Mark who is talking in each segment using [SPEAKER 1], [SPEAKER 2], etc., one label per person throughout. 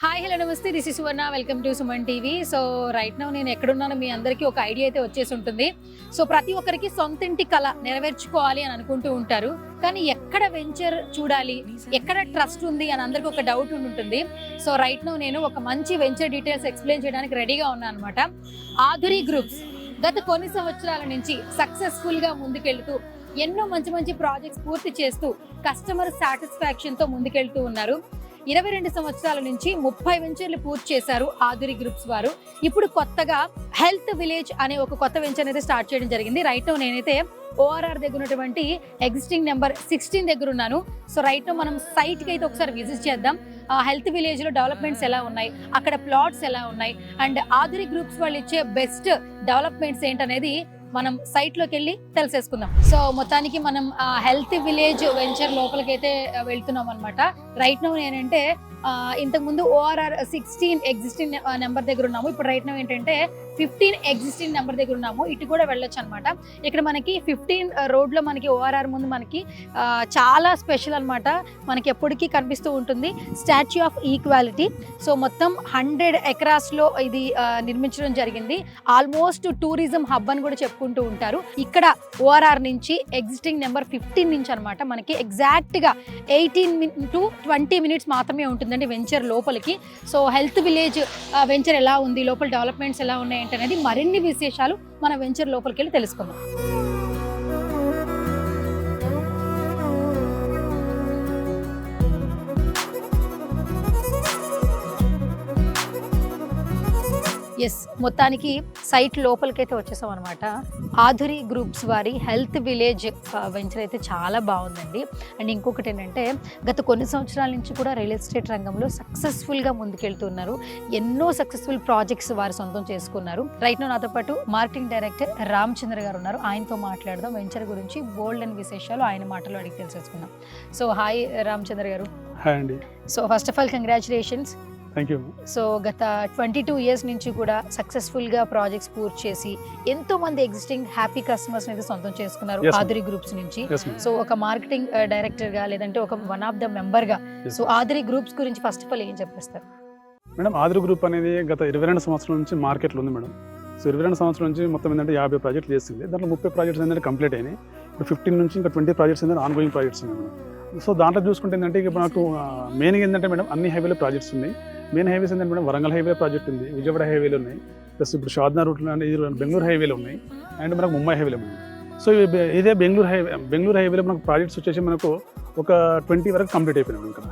[SPEAKER 1] Hi hello నమస్తే, this is Suvarna. Welcome to Suman TV. So right now నేను ఎక్కడున్నానో మీ అందరికీ ఒక ఐడియా అయితే వచ్చేసి ఉంటుంది. సో ప్రతి ఒక్కరికి సొంతింటి కళ నెరవేర్చుకోవాలి అని అనుకుంటూ ఉంటారు. కానీ ఎక్కడ వెంచర్ చూడాలి, ఎక్కడ ట్రస్ట్ ఉంది అని అందరికీ ఒక డౌట్ ఉంటుంది. సో రైట్ నౌ నేను ఒక మంచి వెంచర్ డీటెయిల్స్ ఎక్స్ప్లెయిన్ చేయడానికి రెడీగా ఉన్నాను అనమాట. ఆధురి గ్రూప్స్ గత కొన్ని సంవత్సరాల నుంచి సక్సెస్ఫుల్గా ముందుకెళ్తూ ఎన్నో మంచి మంచి ప్రాజెక్ట్స్ పూర్తి చేస్తూ కస్టమర్ సాటిస్ఫాక్షన్తో ముందుకెళ్తూ ఉన్నారు. 22 సంవత్సరాల నుంచి 30 వెంచర్లు పూర్తి చేశారు ఆధురి గ్రూప్స్ వారు. ఇప్పుడు కొత్తగా హెల్త్ విలేజ్ అనే ఒక కొత్త వెంచర్ అయితే స్టార్ట్ చేయడం జరిగింది. రైట్ నౌ నేనైతే ORR దగ్గర ఉన్నటువంటి ఎగ్జిస్టింగ్ నెంబర్ 16 దగ్గర ఉన్నాను. సో రైట్ నౌ మనం సైట్కి అయితే ఒకసారి విజిట్ చేద్దాం. హెల్త్ విలేజ్లో డెవలప్మెంట్స్ ఎలా ఉన్నాయి, అక్కడ ప్లాట్స్ ఎలా ఉన్నాయి, అండ్ ఆధురి గ్రూప్స్ వాళ్ళు ఇచ్చే బెస్ట్ డెవలప్మెంట్స్ ఏంటనేది మనం సైట్లోకి వెళ్ళి తెలిసేసుకుందాం. సో మొత్తానికి మనం హెల్త్ విలేజ్ వెంచర్ లోపలికైతే వెళ్తున్నాం అనమాట. రైట్ నౌ నేనంటే ఇంతకుముందు ORR 16 ఎగ్జిస్టింగ్ నెంబర్ దగ్గర ఉన్నాము. ఇప్పుడు రైట్ నౌ ఏంటంటే 15 ఎగ్జిస్టింగ్ నెంబర్ దగ్గర ఉన్నాము. ఇటు కూడా వెళ్ళొచ్చు అనమాట. ఇక్కడ మనకి 15 రోడ్లో మనకి ORR ముందు మనకి చాలా స్పెషల్ అనమాట. మనకి ఎప్పటికీ కనిపిస్తూ ఉంటుంది స్టాచ్యూ ఆఫ్ ఈక్వాలిటీ. సో మొత్తం 100 ఎకరాస్లో ఇది నిర్మించడం జరిగింది. ఆల్మోస్ట్ టూరిజం హబ్ అని కూడా చెప్పుకుంటూ ఉంటారు. ఇక్కడ ORR నుంచి ఎగ్జిస్టింగ్ నెంబర్ 15 నుంచి అనమాట మనకి ఎగ్జాక్ట్గా 18 to 20 మినిట్స్ మాత్రమే ఉంటుందండి వెంచర్ లోపలికి. సో హెల్త్ విలేజ్ వెంచర్ ఎలా ఉంది, లోపల డెవలప్మెంట్స్ ఎలా ఉన్నాయి అనేది మరిన్ని విశేషాలు మన వెంచర్ లోపలికి వెళ్ళి తెలుసుకుందాం. ఎస్, మొత్తానికి సైట్ లోపలికైతే వచ్చేసాం అనమాట. ఆధురి గ్రూప్స్ వారి హెల్త్ విలేజ్ వెంచర్ అయితే చాలా బాగుందండి. అండ్ ఇంకొకటి ఏంటంటే గత కొన్ని సంవత్సరాల నుంచి కూడా రియల్ ఎస్టేట్ రంగంలో సక్సెస్ఫుల్గా ముందుకెళ్తున్నారు. ఎన్నో సక్సెస్ఫుల్ ప్రాజెక్ట్స్ వారు సొంతం చేసుకున్నారు. రైట్ నౌ నాతో పాటు మార్కెటింగ్ డైరెక్టర్ రామచంద్ర గారు ఉన్నారు. ఆయనతో మాట్లాడదాం వెంచర్ గురించి బోల్డ్ అని విశేషాలు ఆయన మాటలు అడిగి తెలిసేసుకుందాం. సో హాయ్ రామచంద్ర గారు.
[SPEAKER 2] హాయ్ అండి.
[SPEAKER 1] So first of all congratulations.
[SPEAKER 2] Thank you.
[SPEAKER 1] So గత 22 ఇయర్స్ నుంచి కూడా సక్సెస్ఫుల్గా ప్రాజెక్ట్స్ పూర్తి చేసి ఎంతో మంది ఎగ్జిస్టింగ్ హ్యాపీ కస్టమర్స్ అయితే సొంతం చేసుకున్నారు ఆధురి గ్రూప్స్ నుంచి. సో ఒక మార్కెటింగ్ డైరెక్టర్గా లేదంటే ఒక వన్ ఆఫ్ ద మెంబర్గా సో ఆధురి గ్రూప్స్ గురించి ఫస్ట్ ఆఫ్ ఆల్ ఏం చెప్పేస్తారు?
[SPEAKER 2] మేడం, ఆధురి గ్రూప్ అనేది గత 22 సంవత్సరాల నుంచి మార్కెట్లో ఉంది మేడం. సో 22 సంవత్సరాల నుంచి మొత్తం ఏంటంటే 50 ప్రాజెక్టులు చేస్తుంది. దాంట్లో 30 ప్రాజెక్ట్స్ ఏంటంటే కంప్లీట్ అయినాయి. ఇప్పుడు 15 నుంచి ఇంకా 20 ప్రాజెక్ట్స్ ఏంటంటే ఆన్గోయింగ్ ప్రాజెక్ట్స్ ఉన్నాయి మేడం. సో దాంట్లో చూసుకుంటే ఏంటంటే ఇప్పుడు నాకు మెయిన్గా ఏంటంటే మేడం అన్ని హైవేలో ప్రాజెక్ట్స్ ఉన్నాయి. మెయిన్ హైవేస్ ఏంటంటే మేడం వరంగల్ హైవే ప్రాజెక్ట్ ఉంది, విజయవాడ హైవేలు ఉన్నాయి, ప్లస్ ఇప్పుడు షాద్నగర్ రూట్లో బెంగళూరు హైవేలు ఉన్నాయి, అండ్ మనకు ముంబై హైవేలు ఉన్నాయి. సో ఇదే బెంగళూరు హైవేలో మనకు ప్రాజెక్ట్స్ వచ్చేసి మనకు ఒక 20 వరకు కంప్లీట్ అయిపోయినాయి ఇక్కడ.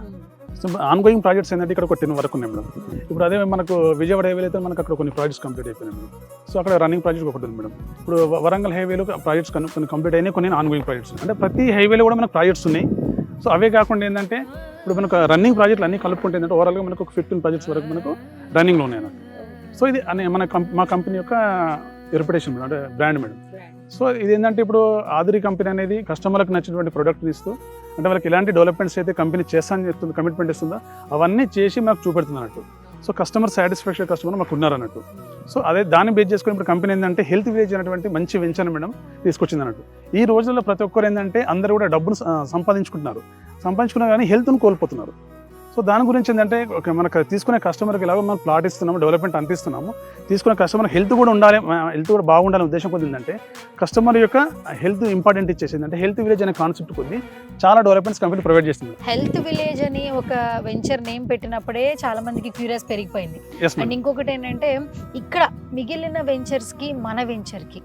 [SPEAKER 2] సో ఆన్గోయింగ్ ప్రాజెక్ట్స్ ఏంటంటే ఇక్కడ ఒక 10 వరకు ఉన్నాయి మేడం. ఇప్పుడు అదే మనకు విజయవాడ హైవేలో అయితే మనకు అక్కడ కొన్ని ప్రాజెక్ట్స్ కంప్లీట్ అయిపోయినాయి మేడం. సో అక్కడ రన్నింగ్ ప్రాజెక్ట్ ఒకటి ఉంది మేడం. ఇప్పుడు వరంగల్ హైవేలో ప్రాజెక్ట్స్ కొన్ని కంప్లీట్ అయినాయి, కొన్ని ఆన్గోయింగ్ ప్రాజెక్ట్స్. అంటే ప్రతి హైవేలో కూడా మనకు ప్రాజెక్ట్స్ ఉన్నాయి. సో అవే కాకుండా ఏంటంటే ఇప్పుడు మనకు రన్నింగ్ ప్రాజెక్టులు అన్నీ కలుపుకుంటే ఏంటంటే ఓవరాల్గా మనకు ఒక 15 ప్రాజెక్ట్స్ వరకు మనకు రన్నింగ్లో ఉన్నాయి అన్నమాట. సో ఇది మా కంపెనీ యొక్క రెప్యుటేషన్ మేడం, అంటే బ్రాండ్ మేడం. సో ఇది ఏంటంటే ఇప్పుడు ఆధురి కంపెనీ అనేది కస్టమర్లకు నచ్చినటువంటి ప్రొడక్ట్ని ఇస్తూ అంటే వాళ్ళకి ఎలాంటి డెవలప్మెంట్స్ అయితే కంపెనీ చేస్తానని చెప్తుంది, కమిట్మెంట్ ఇస్తుందో అవన్నీ చేసి మాకు చూపెడుతుంది అన్నట్టు. సో కస్టమర్ సాటిస్ఫాక్షన్ కస్టమర్ మాకు ఉన్నారన్నట్టు. సో అదే దాన్ని బేస్ చేసుకుని ఇప్పుడు కంపెనీ ఏంటంటే హెల్త్ విలేజ్ అనేటువంటి మంచి వెంచర్ మేడం తీసుకొచ్చింది అన్నట్టు. ఈ రోజుల్లో ప్రతి ఒక్కరు ఏంటంటే అందరూ కూడా డబ్బును సంపాదించుకున్నారు కానీ హెల్త్ను కోల్పోతున్నారు. సో దాని గురించి ఏంటంటే మనకు తీసుకునే కస్టమర్కి ఎలాగో మనం ప్లాట్ ఇస్తున్నాము, డెవలప్మెంట్ అందిస్తున్నాము, తీసుకునే కస్టమర్ హెల్త్ కూడా ఉండాలి, హెల్త్ కూడా బాగుండాలనే ఉద్దేశం కొద్ది ఏంటంటే కస్టమర్ యొక్క హెల్త్ ఇంపార్టెంట్ ఇచ్చేసింది. అంటే హెల్త్ విలేజ్ అనే కాన్సెప్ట్ కొద్ది చాలా డెవలప్మెంట్స్ కంపెనీ ప్రొవైడ్ చేస్తుంది.
[SPEAKER 1] హెల్త్ విలేజ్ అని ఒక వెంచర్ నేమ్ పెట్టినప్పుడే చాలా మందికి క్యూరియస్ పెరిగిపోయింది. అండ్ ఇంకొకటి ఏంటంటే ఇక్కడ మిగిలిన వెంచర్స్ కి మన వెంచర్ కి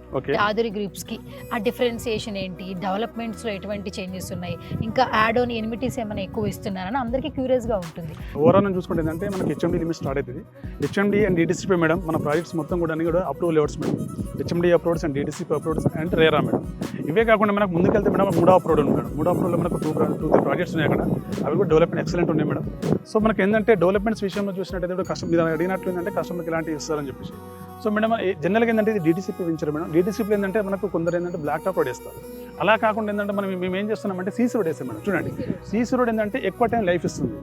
[SPEAKER 1] ఆధురి గ్రూప్స్ కి ఆ డిఫరెన్సియేషన్ ఏంటి, డెవలప్మెంట్స్ లో ఎటువంటి చేంజెస్ ఉన్నాయి, ఇంకా యాడ్ ఆన్ ఎనిమిటీస్ ఏమైనా ఎక్కువ ఇస్తున్నారని అందరికీ క్యూరియస్ గా ఉంటుంది.
[SPEAKER 2] ఓవరాల్ చూసుకుంటే ఏంటంటే మనకి HMD లిమిట్ స్టార్ట్ అవుతుంది. HMD అండ్ DDCP మేడం మన ప్రాజెక్ట్స్ మొత్తం కూడా approval levels madam. HMD approves and DDCP approves and RERA madam. ఇవే కాకుండా మనకు ముందుకెళ్తే మేడం 3వ అప్రూవ్ ఉంది మేడం. 3వ అప్రూవ్లో మనకు 2-3 ప్రాజెక్ట్స్ ఉన్నాయి అక్కడ. అవి కూడా డెవలప్మెంట్ ఎక్సలెంట్ ఉన్నాయి మేడం. సో మనకి ఏంటంటే డెవలప్మెంట్స్ విషయంలో చూసినట్టయితే కస్టమర్ అడిగినట్లు ఏంటంటే కస్టమర్కి ఇలాంటివి ఇస్తారని చెప్పేసి. సో మేడం జనరల్గా ఏంటంటే ఇది DDCP వెంచర్ మేడం. DDCP ఏంటంటే మనకు కొందరు ఏంటంటే బ్లాక్ టాప్ రోడ్ వేస్తారు. అలా కాకుండా ఏంటంటే మేము ఏం చేస్తున్నామంటే CC రోడ్ వేస్తాం మేడం. చూడండి, CC రోడ్ ఏంటంటే ఎక్కువ టైం లైఫ్ ఇస్తుంది.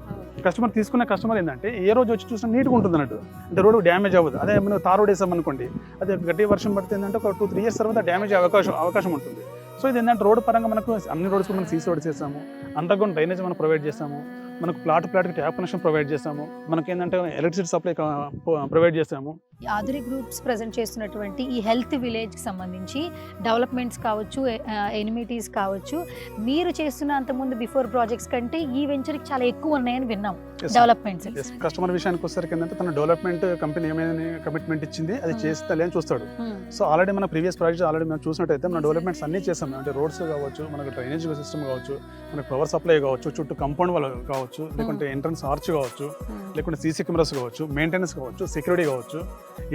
[SPEAKER 2] కస్టమర్ తీసుకున్న కస్టమర్ ఏంటంటే ఏ రోజు వచ్చి చూసినా నీట్గా ఉంటుంది అన్నట్టు. అంటే రోడ్డు డ్యామేజ్ అవ్వదు. అదే మనం తార్ రోడ్ వేసామనుకోండి, అదే గట్టి వర్షం పడితే ఏంటంటే ఒక 2-3 ఇయర్స్ తర్వాత డ్యామేజ్ అవకాశం ఉంటుంది. సో ఇది ఏంటంటే రోడ్డు పరంగా మనకు అన్ని రోడ్స్ మనం CC రోడ్స్ చేస్తాము, అండర్గ్రౌండ్ డ్రైనేజ్ మనం ప్రొవైడ్ చేస్తాము, మనకు ప్లాట్కి ట్యాప్ కనెక్షన్ ప్రొవైడ్ చేస్తాము, మనకి ఏంటంటే ఎలక్ట్రిసిటీ సప్లై ప్రొవైడ్ చేస్తాము.
[SPEAKER 1] ఆధురి గ్రూప్స్ ప్రజెంట్ చేస్తున్నటువంటి ఈ హెల్త్ విలేజ్కి సంబంధించి డెవలప్మెంట్స్ కావచ్చు, ఎనిమిటీస్ కావచ్చు, మీరు చేస్తున్న అంతకుముందు బిఫోర్ ప్రాజెక్ట్స్ కంటే ఈ వెంచర్కి చాలా ఎక్కువ ఉన్నాయని విన్నాం డెవలప్మెంట్స్.
[SPEAKER 2] కస్టమర్ విషయానికి వచ్చేసరికి ఏంటంటే తన డెవలప్మెంట్ కంపెనీ ఏమైనా కమిట్మెంట్ ఇచ్చింది అది చేస్తే అని చూస్తాడు. సో ఆల్రెడీ మన ప్రీవియస్ ప్రాజెక్ట్ ఆల్రెడీ మనం చూసినట్టయితే మన డెవలప్మెంట్స్ అన్ని చేస్తాం. అంటే రోడ్స్ కావచ్చు, మనకు డ్రైనేజ్ సిస్టమ్ కావచ్చు, మనకు పవర్ సప్లై కావచ్చు, చుట్టూ కాంపౌండ్ వాళ్ళు కావచ్చు, లేకుంటే ఎంట్రన్స్ ఆర్చ్ కావచ్చు, లేకుంటే సీసీ కెమెరాస్ కావచ్చు, మెయింటెనెన్స్ కావచ్చు, సెక్యూరిటీ కావచ్చు,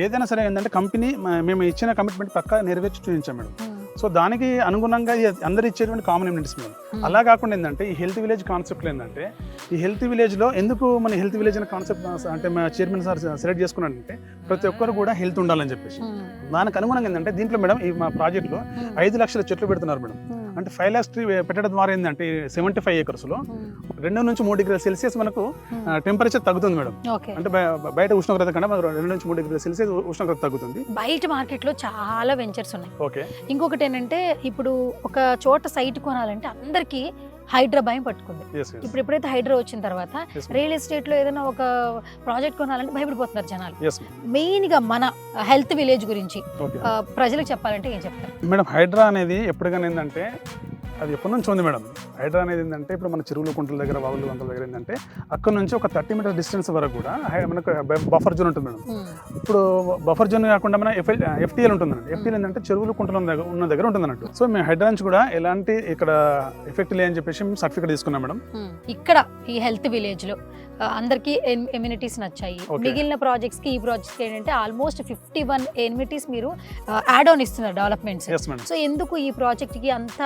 [SPEAKER 2] ఏదైనా సరే ఏంటంటే కంపెనీ మేము ఇచ్చిన కమిట్మెంట్ పక్కా నెరవేర్చి చూపించాం మేడం. సో దానికి అనుగుణంగా అందరు ఇచ్చేటువంటి కామన్ ఎమ్యూనిటీస్ మేడం. అలా కాకుండా ఏంటంటే ఈ హెల్త్ విలేజ్ కాన్సెప్ట్లో ఏంటంటే ఈ హెల్త్ విలేజ్లో ఎందుకు మన హెల్త్ విలేజ్ అనే కాన్సెప్ట్ అంటే మా చైర్మన్ సార్ సెలెక్ట్ చేసుకున్నారంటే ప్రతి ఒక్కరు కూడా హెల్త్ ఉండాలని చెప్పేసి. దానికి అనుగుణంగా ఏంటంటే దీంట్లో మేడం ఈ మా ప్రాజెక్ట్లో 5 లక్షల చెట్లు పెడుతున్నారు మేడం. అంటే 5 lakhs ట్రీ పెట్టడం ద్వారా ఏంటంటే 75 acresలో 2 నుంచి 3 degrees సెల్సియస్ మనకు టెంపరేచర్ తగ్గుతుంది మేడం. అంటే బయట ఉష్ణోగ్రత కన్నా 2 నుంచి 3 degrees సెల్సియస్ ఉష్ణోగ్రత తగ్గుతుంది.
[SPEAKER 1] బయట మార్కెట్లో చాలా వెంచర్స్ ఉన్నాయి.
[SPEAKER 2] ఓకే,
[SPEAKER 1] ఇంకొకటి ఏంటంటే ఇప్పుడు ఒక చోట సైట్ కొనాలంటే అందరికీ హైడ్రా భయం పట్టుకుంది. ఇప్పుడు ఎప్పుడైతే హైడ్రా వచ్చిన తర్వాత రియల్ ఎస్టేట్ లో ఏదైనా ఒక ప్రాజెక్ట్ కొనాలంటే భయపడిపోతున్నారు జనాలు. మెయిన్ గా మన హెల్త్ విలేజ్ గురించి ప్రజలకు చెప్పాలంటే ఏం చెప్తారు
[SPEAKER 2] మేడం? హైడ్రా అనేది ఎప్పటికైనా ఏంటంటే అది ఎప్పటి నుంచి ఉంది మేడం. హైడ్రా అనేది ఏంటంటే ఇప్పుడు మన చెరువులు కుంటల దగ్గర, వాగులు వంకల దగ్గర ఏంటంటే అక్కడ నుంచి ఒక 30 మీటర్ డిస్టెన్స్ వరకు కూడా మనకు బఫర్ జోన్ ఉంటుంది మేడం. ఇప్పుడు బఫర్ జోన్ కాకుండా మన FTL ఉంటుందండి. FTL ఏంటంటే చెరువులు కుంటల ఉన్న దగ్గర ఉంటుంది అన్నట్టు. సో మేము హైడ్రా నుంచి కూడా ఎలాంటి ఇక్కడ ఎఫెక్ట్ లేదని చెప్పేసి మేము సర్టిఫికేట్ తీసుకున్నాం మేడం.
[SPEAKER 1] ఇక్కడ ఈ హెల్త్ విలేజ్ లో అందరికి ఎమ్యూనిటీస్ నచ్చాయి. మిగిలిన ప్రాజెక్ట్స్ కి ఈ ప్రాజెక్ట్స్ ఏంటంటే ఆల్మోస్ట్ 51 ఎమ్యూనిటీస్ మీరు యాడ్ ఆన్ ఇస్తున్నారు డెవలప్మెంట్స్. సో ఎందుకు ఈ ప్రాజెక్ట్ కి అంత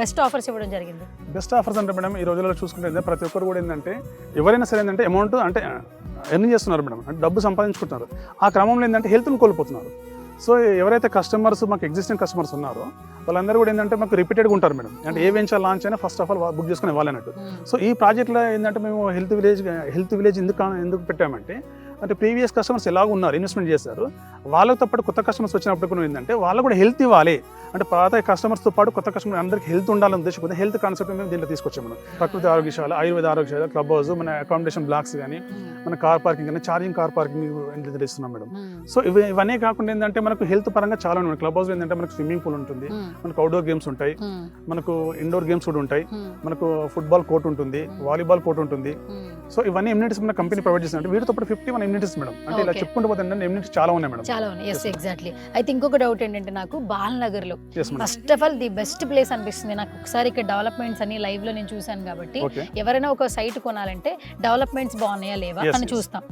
[SPEAKER 1] బెస్ట్ ఆఫర్స్ ఇవ్వడం జరిగింది?
[SPEAKER 2] బెస్ట్ ఆఫర్స్ అంటే మేడం ఈ రోజుల్లో చూసుకుంటే ప్రతి ఒక్కరు కూడా ఏంటంటే ఎవరైనా సరే ఏంటంటే అమౌంట్ అంటే ఎర్న్ చేస్తున్నారు మేడం, అంటే డబ్బు సంపాదించుకుంటున్నారు. ఆ క్రమంలో ఏంటంటే హెల్త్ని కోల్పోతున్నారు. సో ఎవరైతే కస్టమర్స్ మాకు ఎగ్జిస్టింగ్ కస్టమర్స్ ఉన్నారో వాళ్ళందరూ కూడా ఏంటంటే మాకు రిపీటెడ్గా ఉంటారు మేడం. అంటే ఏ వెంచర్ లాంచ్ అయినా ఫస్ట్ ఆఫ్ ఆల్ బుక్ చేసుకుని ఇవ్వాలన్నట్టు. సో ఈ ప్రాజెక్ట్లో ఏంటంటే మేము హెల్త్ విలేజ్ ఎందుకు పెట్టామంటే అంటే ప్రీవియస్ కస్టమర్స్ ఎలాగ ఉన్నారు, ఇన్వెస్ట్మెంట్ చేశారు, వాళ్ళతో పాటు కొత్త కస్టమర్స్ వచ్చినప్పుడు కూడా ఏంటంటే వాళ్ళకు కూడా హెల్త్ ఇవ్వాలి. అంటే పాత కస్టమర్స్తో పాటు కొత్త కస్టమర్ అందరికీ హెల్త్ ఉండాలని ఉద్దేశించి హెల్త్ కాన్సెప్ట్ మేము దీంట్లో తీసుకొచ్చాము. మనం ప్రకృతి ఆరోగ్యశాల, ఆయుర్వేద ఆరోగ్యశాల, క్లబ్ హౌస్, మన అకామిడేషన్ బ్లాక్స్ కానీ, మన కార్ పార్కింగ్ కానీ, ఛార్జింగ్ కార్ పార్కింగ్ ఇస్తున్నాం మేడం. సో ఇవన్నీ కాకుండా ఏంటంటే మనకు హెల్త్ పరంగా చాలా ఉన్నాయి. క్లబ్ హౌస్ ఏంటంటే మనకు స్విమ్మింగ్ పూల్ ఉంటుంది, మనకు అవుట్డోర్ గేమ్స్ ఉంటాయి, మనకు ఇండోర్ గేమ్స్ కూడా ఉంటాయి, మనకు ఫుట్బాల్ కోర్ట్ ఉంటుంది, వాలీబాల్ కోర్ట్ ఉంటుంది. సో ఇవన్నీ ఎమ్యూనిటీస్ మన కంపెనీ ప్రొవైడ్ చేస్తుంది. వీటితో పాటు 51 ఎమ్యూనిటీస్ మేడం. అంటే ఇలా చెప్పుకుంటూ పోతే ఎమ్యూనిటీస్ చాలా ఉన్నాయి మేడం.
[SPEAKER 1] చాలా ఉన్నాయి. Yes, exactly. అయితే ఇంకొక డౌట్ ఏంటంటే నాకు బాలనగర్ లో first of all the best place అనిపిస్తుంది నాకు. ఒకసారి ఇక్కడ డెవలప్మెంట్స్ అన్ని లైవ్ లో నేను చూసాను కాబట్టి ఎవరైనా ఒక సైట్ కొనాలంటే డెవలప్మెంట్స్ బాగున్నాయా లేవా అని చూస్తాం.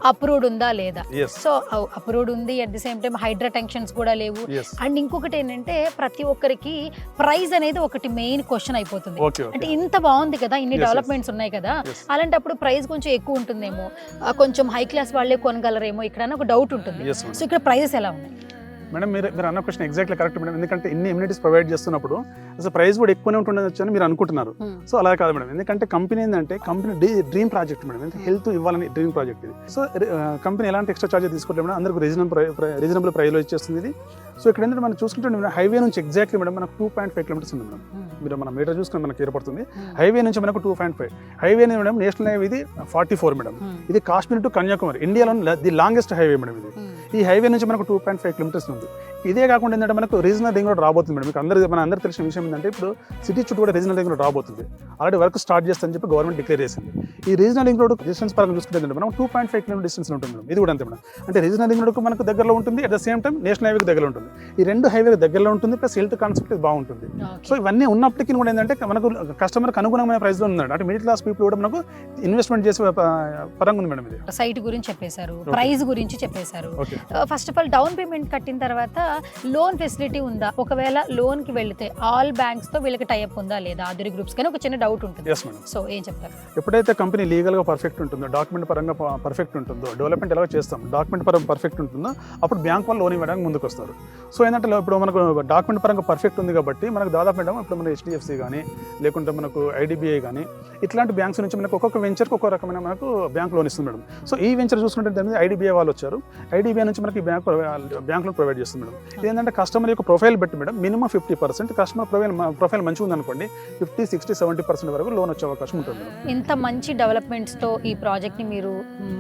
[SPEAKER 1] అప్రూవ్డ్ ఉందా లేదా. సో అప్రూవ్డ్ ఉంది, at the same time Hydraa tensions కూడా లేవు. అండ్ ఇంకొకటి ఏంటంటే ప్రతి ఒక్కరికి ప్రైస్ అనేది ఒకటి మెయిన్ క్వశ్చన్ అయిపోతుంది. అంటే ఇంత బాగుంది కదా, ఇన్ని డెవలప్మెంట్స్ ఉన్నాయి కదా, అలాంటప్పుడు ప్రైస్ కొంచెం ఎక్కువ ఉంటుందేమో, కొంచెం హై క్లాస్ వాళ్ళే కొనగలరేమో ఇక్కడ ఒక డౌట్ ఉంటుంది. సో ఇక్కడ ప్రైజెస్ ఎలా ఉన్నాయి
[SPEAKER 2] మేడం? మీరు అన్న క్వశ్చన్ ఎగ్జాక్ట్లీ కరెక్ట్ మేడం. ఎందుకంటే ఇన్ని ఎమ్యూనిటీస్ ప్రొవైడ్ చేస్తున్నప్పుడు అసలు ప్రైస్ కూడా ఎక్కువనే ఉంటుండొచ్చు అని మీరు అనుకుంటున్నారు. సో అలా కాదు మేడం. ఎందుకంటే కంపెనీ ఏంటంటే company dream project madam. Health ఇవ్వాలని డ్రీమ్ ప్రాజెక్ట్ ఇది. సో కంపెనీ ఎలాంటి ఎక్స్ట్రా చార్జెస్ తీసుకోవట్లేదు మేడం. అందరికీ రీజనబుల్ ప్రైస్లో ఇచ్చేస్తుంది ఇది. సో ఇక్కడ ఏంటంటే మనం చూసుకుంటే హైవే నుంచి ఎగ్జాక్ట్లీ మేడం మనకు 2.5 kilometers ఉంది మేడం. మీరు మన మీటర్ చూసుకుని మనకు ఏర్పడుతుంది. హైవే నుంచి మనకు 2.5. హైవే అనేది మేడం నేషనల్ హైవే ఇది 44 మేడం. ఇది కాశ్మీర్ టు కన్యాకుమారి, ఇండియాలో ది లాంగెస్ట్ హైవే మేడం ఇది. ఈ హైవే నుంచి మనకు 2.5 kilometers ఉంది. ఇదే కాకుండా ఏంటంటే మనకు రీజనల్ రింగ్ రోడ్ రాబోతుంది మేడం. మీకు మన అందరికీ తెలిసిన విషయం ఏంటంటే ఇప్పుడు సిటీ చుట్టూ కూడా రీజనల్ రింగ్ రోడ్ రాబోతుంది. ఆల్రెడీ వర్క్ స్టార్ట్ చేస్తామని చెప్పి గవర్నమెంట్ డిక్లేర్ చేసింది. ఈ రీజనల్ రింగ్ రోడ్ డిస్టెన్స్ పరంగా చూసుకుంటే మనం 2.5 kilometers డిస్టెన్స్ ఉంటుంది మేడం. ఇది కూడా అంతే మేడం. అంటే రీజనల్ రింగ్ రోడ్కు మనకు దగ్గరలో ఉంటుంది, at the same time national హైవేకి దగ్గరలో ఉంటుంది. ఈ రెండు హైవేకి దగ్గరలో ఉంటుంది, ప్లస్ హెల్త్ కాన్సెప్ట్ బాగుంటుంది. సో ఇవన్నీ ఉన్నప్పటికీ కూడా ఏంటంటే మనకు కస్టమర్కి అనుగుణమైన ప్రైస్లో ఉంది. అంటే మిడిల్ క్లాస్ పీపుల్ కూడా మనకు ఇన్వెస్ట్మెంట్ చేసే పరంగా ఉంది మేడం. ఇది
[SPEAKER 1] సైట్ గురించి చెప్పేశారు, ప్రైస్ గురించి చెప్పేశారు. First of all down payment కట్టిన తర్వాత లోన్ ఫెసిలిటీ ఉందా? ఒకవేళ లోన్ కి వెళ్తే ఆల్ బ్యాంక్స్ తో వీళ్ళకి టైఅప్ ఉందా లేదా? ఆధురి గ్రూప్స్ కానీ ఒక చిన్న డౌట్ ఉంటుంది. సో ఏం చెప్తారు?
[SPEAKER 2] ఎప్పుడైతే కంపెనీ లీగల్ గా పర్ఫెక్ట్ ఉంటుందో, డాక్యుమెంట్ పరంగా పర్ఫెక్ట్ ఉంటుందో, డెవలప్మెంట్ ఎలా చేస్తాం డాక్యుమెంట్ పరంగా పర్ఫెక్ట్ ఉంటుందో అప్పుడు బ్యాంక్ వాళ్ళు లోన్ ఇవ్వడానికి ముందుకు వస్తారు. సో ఏంటంటే ఇప్పుడు మనకు డాక్యుమెంట్ పరంగా పర్ఫెక్ట్ ఉంది కాబట్టి మనకు దాదాపు ఇప్పుడు మన HDFC కానీ లేకుంటే మనకు IDBI కానీ ఇట్లాంటి బ్యాంక్స్ నుంచి మనకు ఒక్కొక్క వెంచర్కి ఒక్కొక్క రకమైన మనకు బ్యాంక్ లోన్ ఇస్తుంది మేడం. సో ఈ వెంచర్ చూసుకుంటే IDBI వాళ్ళు వచ్చారు. IDBI నుంచి మనకి బ్యాంక్ లోన్ ప్రొవైడ్ చేస్తుంది మేడం. ఏంటంటే కస్టమర్ యొక్క ప్రొఫైల్ బట్టి మేడం మినిమం 50% కస్టమర్ ప్రొఫైల్ మంచిగా ఉందనుకోండి 50, 60, 70% వరకు లోన్ వచ్చే అవకాశం ఉంటుంది మేడం.
[SPEAKER 1] ఇంత మంచి డెవలప్మెంట్స్తో ఈ ప్రాజెక్ట్ని మీరు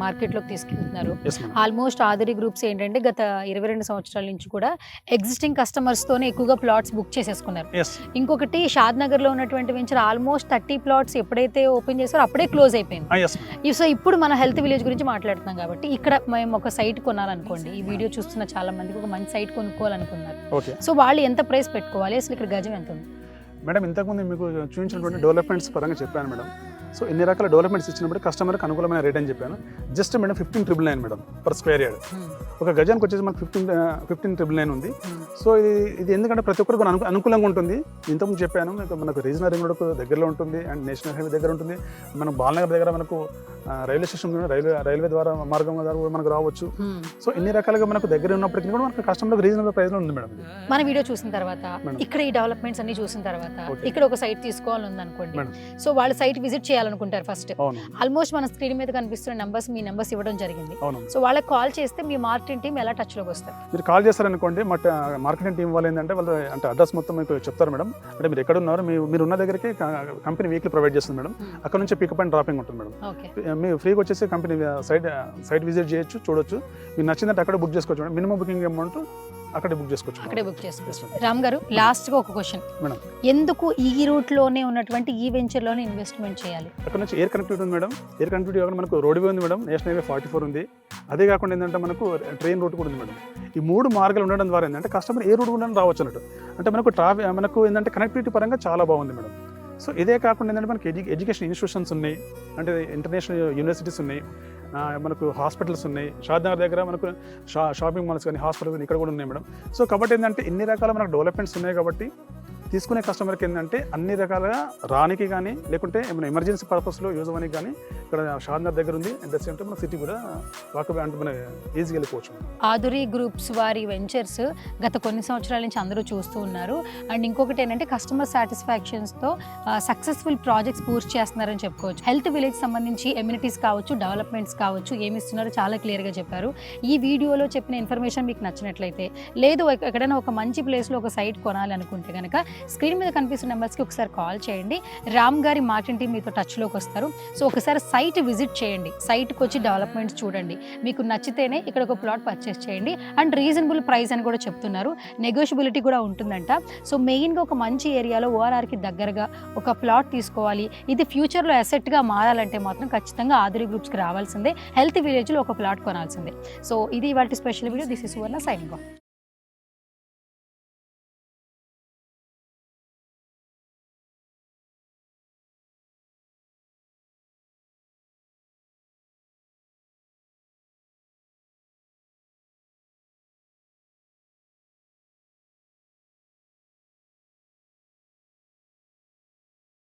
[SPEAKER 1] మార్కెట్లోకి తీసుకెళ్తున్నారు.
[SPEAKER 2] Yes madam.
[SPEAKER 1] ఆల్మోస్ట్ ఆదిరి గ్రూప్స్ ఏంటంటే గత 22 సంవత్సరాల నుంచి కూడా ఎగ్జిస్టింగ్ కస్టమర్స్తోనే ఎక్కువగా ప్లాట్స్ బుక్ చేసేసుకున్నారు.
[SPEAKER 2] ఎస్
[SPEAKER 1] ఇంకొకటి షాద్ నగర్లో ఉన్నటువంటి వెంచర్ ఆల్మోస్ట్ 30 ప్లాట్స్ ఎప్పుడైతే ఓపెన్ చేస్తారో అప్పుడే క్లోజ్ అయిపోయింది.
[SPEAKER 2] Yes madam.
[SPEAKER 1] సో ఇప్పుడు మన హెల్త్ విలేజ్ గురించి మాట్లాడుతున్నాం కాబట్టి ఇక్కడ మేము ఒక సైట్ కొనాలనుకోండి, ఈ వీడియో చూస్తున్న చాలా మందికి ఒక మంచి సైట్ కొనుక్కోవాలనుకున్నారు.
[SPEAKER 2] ఓకే
[SPEAKER 1] సో వాళ్ళు ఎంత ప్రైస్ పెట్టుకోవాలి, అసలు ఇక్కడ గజం ఎంత ఉంది?
[SPEAKER 2] మేడం, ఇంతకుముందు మీకు చూపించినటువంటి డెవలప్మెంట్స్ పరంగా చెప్పాను మేడం. సో ఇన్ని రకాల డెవలప్మెంట్స్ ఇచ్చినప్పుడు కస్టమర్కి అనుకూలమైన రేట్ అని చెప్పాను. Just madam 15,999 madam per square yard. ఒక గజానికి వచ్చేసి మనకు 15,999 ఉంది. సో ఇది ఎందుకంటే ప్రతి ఒక్కరికి అనుకూలంగా ఉంటుంది. ఇంతకుముందు చెప్పాను మనకు రీజనల్ రింగ్ రోడ్ దగ్గరలో ఉంటుంది అండ్ నేషనల్ హైవే దగ్గర ఉంటుంది. మనం బాలనగర్ దగ్గర మనకు రైల్వే స్టేషన్ రైల్వే ద్వారా మార్గం ద్వారా కూడా మనకు రావచ్చు. సో ఇన్ని రకాలుగా మనకు దగ్గర ఉన్నప్పటికీ కూడా మనకు కస్టమర్కి రీజనబుల్ ప్రైస్లో ఉంది మేడం.
[SPEAKER 1] మన వీడియో చూసిన తర్వాత ఇక్కడ ఈ డెవలప్మెంట్స్ అన్ని చూసిన తర్వాత ఇక్కడ ఒక సైట్ తీసుకోవాలని ఉంది అనుకోండి. సో వాళ్ళ సైట్ విజిట్ చేయాలనుకుంటారు ఫస్ట్. ఆల్మోస్ట్ మన స్క్రీన్ మీద కనిపిస్తున్న నెంబర్స్ మీ నెంబర్స్ ఇవ్వడం జరిగింది. సో వాళ్ళకి కాల్ చేస్తే మీ మార్కెటింగ్ టీం ఎలా టచ్ లోకి వస్తారు?
[SPEAKER 2] మీరు కాల్ చేస్తారనుకోండి, మార్కెటింగ్ టీం వాళ్ళు ఏంటంటే వాళ్ళు అంటే అడ్రస్ మొత్తం మీకు చెప్తారు మేడం. అంటే మీరు ఎక్కడ ఉన్నారు, మీరు ఉన్న దగ్గరికి కంపెనీ వీక్లీ ప్రొవైడ్ చేస్తుంది మేడం. అక్కడ నుంచి పికప్ అండ్ డ్రాపింగ్ ఉంటుంది మేడం. మీరు ఫ్రీగా వచ్చేసి కంపెనీ సైట్ విజిట్ చేయొచ్చు, చూడొచ్చు. మీకు నచ్చిందంటే అక్కడ బుక్ చేసుకోవచ్చు మేడం. మినిమం బుకింగ్ అమౌంట్ అక్కడే బుక్ చేసుకోవచ్చు.
[SPEAKER 1] రామ్ గారు, లాస్ట్ గా ఒక క్వశ్చన్, ఎందుకు ఈ రూట్ లోనే ఉన్నటువంటి ఈ వెంచర్ లోనే ఇన్వెస్ట్మెంట్ చేయాలి?
[SPEAKER 2] అక్కడ నుంచి ఎయిర్ కనెక్టివిటీ ఉంది మేడం. ఎయిర్ కనెక్టివిటీ కాకుండా మనకు రోడ్వే ఉంది మేడం, నేషనల్ హైవే 44 ఉంది. అదే కాకుండా ఏంటంటే మనకు ట్రైన్ రూట్ కూడా ఉంది మేడం. ఈ 3 మార్గాలు ఉండడం ద్వారా ఏంటంటే కస్టమర్ ఏ రూట్ కూడా రావచ్చు అన్నట్టు. అంటే మనకు ఏంటంటే కనెక్టివిటీ పరంగా చాలా బాగుంది మేడం. సో ఇదే కాకుండా ఏంటంటే మనకి ఎడ్యుకేషన్ ఇన్స్టిట్యూషన్స్ ఉన్నాయి, అంటే ఇంటర్నేషనల్ యూనివర్సిటీస్ ఉన్నాయి, మనకు హాస్పిటల్స్ ఉన్నాయి. షాద్ నగర్ దగ్గర మనకు షాపింగ్ మాల్స్ కానీ హాస్పిటల్స్ కానీ ఇక్కడ కూడా ఉన్నాయి మేడం. సో కాబట్టి ఏంటంటే ఇన్ని రకాల మనకు డెవలప్మెంట్స్ ఉన్నాయి కాబట్టి తీసుకునే కస్టమర్కి ఏంటంటే అన్ని రకాలుగా రానికి కానీ లేకుంటే ఏమైనా ఎమర్జెన్సీ పర్పస్లో యూజ్ అవ్వడానికి కానీ ఇక్కడ షాద్ నగర్ దగ్గర ఉంది. అట్ ద సేమ్ టైం మన సిటీ కూడా వాకబే అంటే మన ఈజీగా వెళ్ళిపోవచ్చు.
[SPEAKER 1] ఆదురి గ్రూప్స్ వారి వెంచర్స్ గత కొన్ని సంవత్సరాల నుంచి అందరూ చూస్తూ ఉన్నారు. అండ్ ఇంకొకటి ఏంటంటే కస్టమర్ సాటిస్ఫాక్షన్స్తో సక్సెస్ఫుల్ ప్రాజెక్ట్స్ పూర్తి చేస్తున్నారని చెప్పుకోవచ్చు. హెల్త్ విలేజ్ సంబంధించి ఎమ్యూనిటీస్ కావచ్చు, డెవలప్మెంట్స్ కావచ్చు, ఏమి ఇస్తున్నారో చాలా క్లియర్గా చెప్పారు. ఈ వీడియోలో చెప్పిన ఇన్ఫర్మేషన్ మీకు నచ్చినట్లయితే, లేదు ఎక్కడైనా ఒక మంచి ప్లేస్లో ఒక సైట్ కొనాలి అనుకుంటే కనుక స్క్రీన్ మీద కనిపిస్తున్న నెంబర్స్కి ఒకసారి కాల్ చేయండి. రామ్ గారి మార్కెటింగ్ టీం మీతో టచ్లోకి వస్తారు. సో ఒకసారి సైట్ విజిట్ చేయండి, సైట్కి వచ్చి డెవలప్మెంట్స్ చూడండి. మీకు నచ్చితేనే ఇక్కడ ఒక ప్లాట్ పర్చేస్ చేయండి. అండ్ రీజనబుల్ ప్రైస్ అని కూడా చెప్తున్నారు, నెగోషియబిలిటీ కూడా ఉంటుందంట. సో మెయిన్గా ఒక మంచి ఏరియాలో ఓఆర్ఆర్కి దగ్గరగా ఒక ప్లాట్ తీసుకోవాలి. ఇది ఫ్యూచర్లో అసెట్గా మారాలంటే మాత్రం ఖచ్చితంగా ఆదురి గ్రూప్స్కి రావాల్సిందే. హెల్త్ విలేజ్లో ఒక ప్లాట్ కొనాల్సిందే. సో ఇది ఇవాళ special video. This is Suvarna signing off.